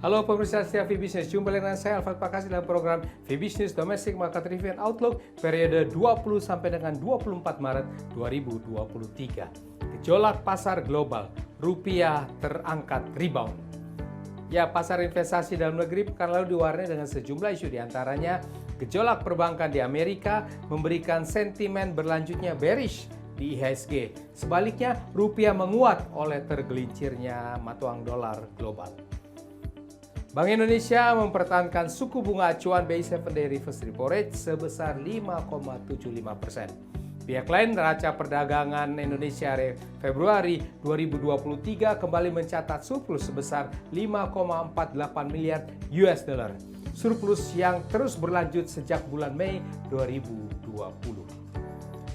Halo pemirsa setia VBusiness, jumpa dengan saya Alfred Pakasi dalam program VBusiness Domestic Market Review and Outlook periode 20 sampai dengan 24 Maret 2023. Gejolak pasar global, rupiah terangkat rebound. Ya, pasar investasi dalam negeri pekan lalu diwarnai dengan sejumlah isu, diantaranya gejolak perbankan di Amerika memberikan sentimen berlanjutnya bearish di IHSG. Sebaliknya, rupiah menguat oleh tergelincirnya mata uang dolar global. Bank Indonesia mempertahankan suku bunga acuan BI 7-day reverse repo rate sebesar 5,75%. Pihak lain, neraca perdagangan Indonesia Februari 2023 kembali mencatat surplus sebesar 5,48 miliar US dollar. Surplus yang terus berlanjut sejak bulan Mei 2020.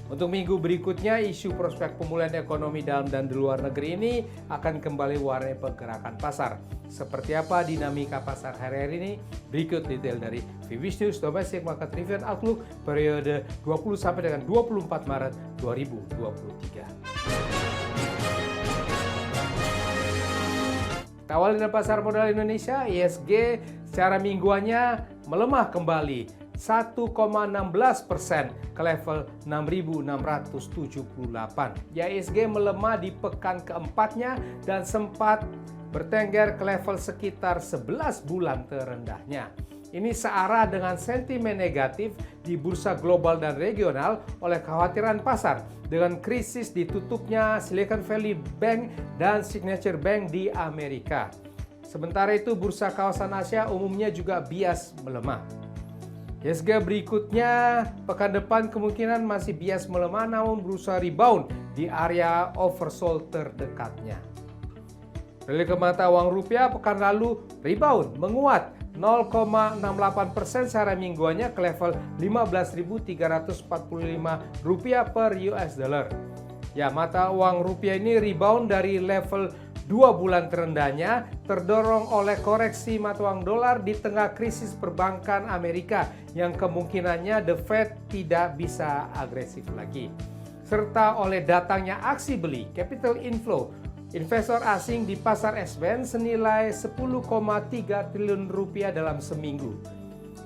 Untuk minggu berikutnya, isu prospek pemulihan ekonomi dalam dan di luar negeri ini akan kembali warnai pergerakan pasar. Seperti apa dinamika pasar hari ini? Berikut detail dari VBusiness Domestic Market Review and Outlook periode 20 sampai dengan 24 Maret 2023. Kita awali dengan pasar modal Indonesia. IHSG secara mingguannya melemah kembali 1,16% ke level 6.678. Ya, IHSG melemah di pekan keempatnya dan sempat bertengger ke level sekitar 11 bulan terendahnya. Ini searah dengan sentimen negatif di bursa global dan regional oleh kekhawatiran pasar dengan krisis ditutupnya Silicon Valley Bank dan Signature Bank di Amerika. Sementara itu, bursa kawasan Asia umumnya juga bias melemah. IHSG berikutnya pekan depan kemungkinan masih bias melemah namun berusaha rebound di area oversold terdekatnya. Beralih ke mata uang rupiah, pekan lalu rebound menguat 0,68% secara mingguannya ke level 15.345 rupiah per US dollar. Ya, mata uang rupiah ini rebound dari level 2 bulan terendahnya terdorong oleh koreksi mata uang dolar di tengah krisis perbankan Amerika yang kemungkinannya The Fed tidak bisa agresif lagi. Serta oleh datangnya aksi beli capital inflow investor asing di pasar SBN senilai 10,3 triliun rupiah dalam seminggu.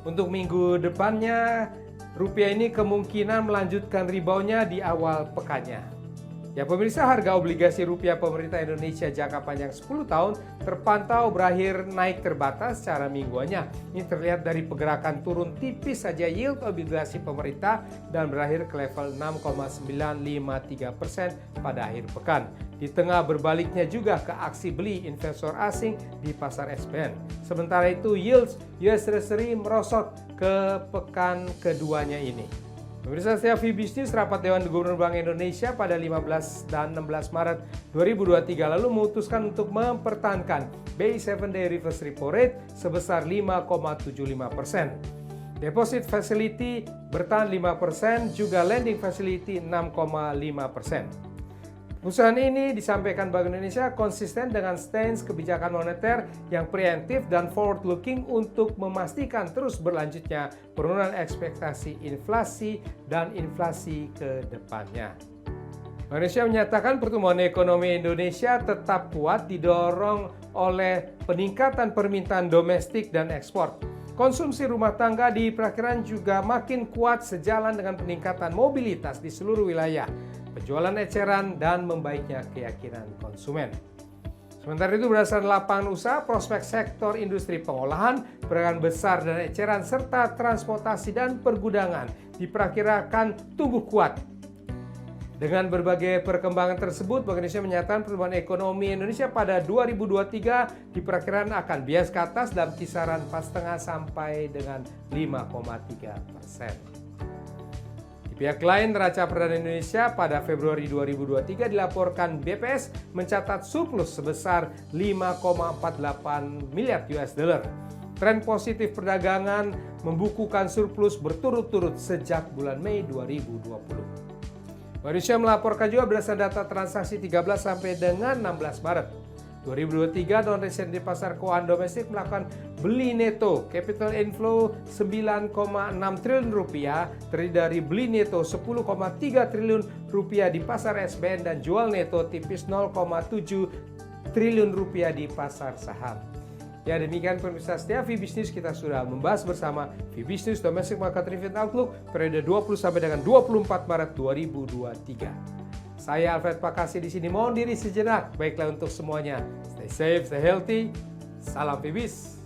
Untuk minggu depannya, rupiah ini kemungkinan melanjutkan reboundnya di awal pekannya. Ya pemirsa, harga obligasi rupiah pemerintah Indonesia jangka panjang 10 tahun terpantau berakhir naik terbatas secara mingguannya. Ini terlihat dari pergerakan turun tipis saja yield obligasi pemerintah dan berakhir ke level 6,953% pada akhir pekan. Di tengah berbaliknya juga ke aksi beli investor asing di pasar SBN. Sementara itu yields US Treasury merosot ke pekan keduanya ini. Pemirsa setia VBusiness, rapat Dewan Gubernur Bank Indonesia pada 15 dan 16 Maret 2023 lalu memutuskan untuk mempertahankan BI 7-day reverse repo rate sebesar 5,75%. Deposit facility bertahan 5%, juga lending facility 6,5%. Keputusan ini disampaikan Bank Indonesia konsisten dengan stance kebijakan moneter yang preemptif dan forward-looking untuk memastikan terus berlanjutnya penurunan ekspektasi inflasi dan inflasi ke depannya. Bank Indonesia menyatakan pertumbuhan ekonomi Indonesia tetap kuat didorong oleh peningkatan permintaan domestik dan ekspor. Konsumsi rumah tangga diperkirakan juga makin kuat sejalan dengan peningkatan mobilitas di seluruh wilayah, penjualan eceran, dan membaiknya keyakinan konsumen. Sementara itu, berdasarkan lapangan usaha, prospek sektor industri pengolahan, perdagangan besar dan eceran, serta transportasi dan pergudangan diperkirakan tumbuh kuat. Dengan berbagai perkembangan tersebut, Bank Indonesia menyatakan pertumbuhan ekonomi Indonesia pada 2023 diperkirakan akan bias ke atas dalam kisaran 4,5 sampai dengan 5,3%. Di pihak lain, neraca perdagangan Indonesia pada Februari 2023 dilaporkan BPS mencatat surplus sebesar 5,48 miliar US dollar. Tren positif perdagangan membukukan surplus berturut-turut sejak bulan Mei 2020. Bank Indonesia melaporkan juga berdasarkan data transaksi 13 sampai dengan 16 Maret 2023, non-resident di pasar keuangan domestik melakukan beli neto capital inflow 9,6 triliun rupiah, terdiri dari beli neto 10,3 triliun rupiah di pasar SBN dan jual neto tipis 0,7 triliun rupiah di pasar saham. Ya, demikian pemirsa setia VBiz News, kita sudah membahas bersama VBiz News Domestic Market Review Outlook periode 20 sampai dengan 24 Maret 2023. Saya Alfred Pakasi di sini mohon diri sejenak. Baiklah untuk semuanya. Stay safe, stay healthy. Salam VBiz.